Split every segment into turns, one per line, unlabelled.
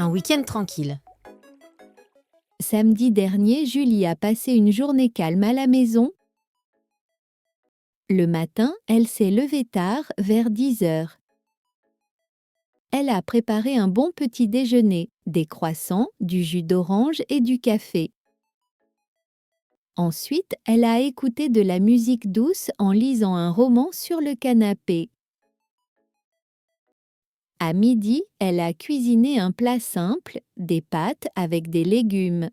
Un week-end tranquille.
Samedi dernier, Julie a passé une journée calme à la maison. Le matin, elle s'est levée tard, vers 10 heures. Elle a préparé un bon petit déjeuner, des croissants, du jus d'orange et du café. Ensuite, elle a écouté de la musique douce en lisant un roman sur le canapé. À midi, elle a cuisiné un plat simple, des pâtes avec des légumes.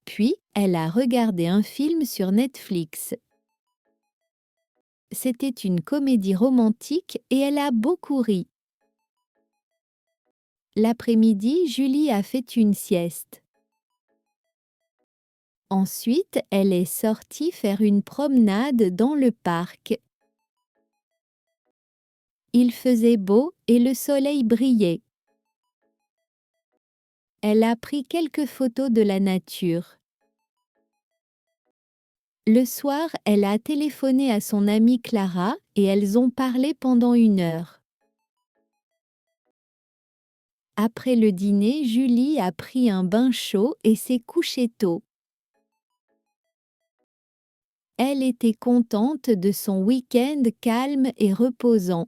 Puis, elle a regardé un film sur Netflix. C'était une comédie romantique et elle a beaucoup ri. L'après-midi, Julie a fait une sieste. Ensuite, elle est sortie faire une promenade dans le parc. Il faisait beau et le soleil brillait. Elle a pris quelques photos de la nature. Le soir, elle a téléphoné à son amie Clara et elles ont parlé pendant 1 heure. Après le dîner, Julie a pris un bain chaud et s'est couchée tôt. Elle était contente de son week-end calme et reposant.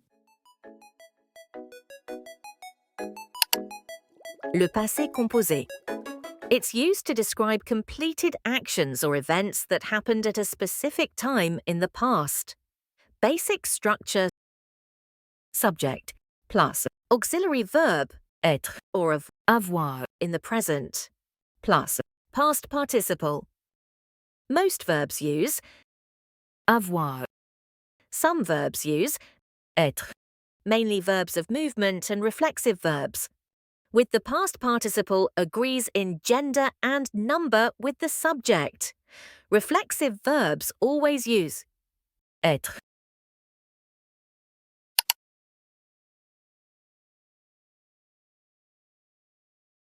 Le passé composé. It's used to describe completed actions or events that happened at a specific time in the past. Basic structure: subject plus auxiliary verb être or of avoir in the present plus past participle. Most verbs use avoir. Some verbs use être, mainly verbs of movement and reflexive verbs, with the past participle agrees in gender and number with the subject. Reflexive verbs always use être.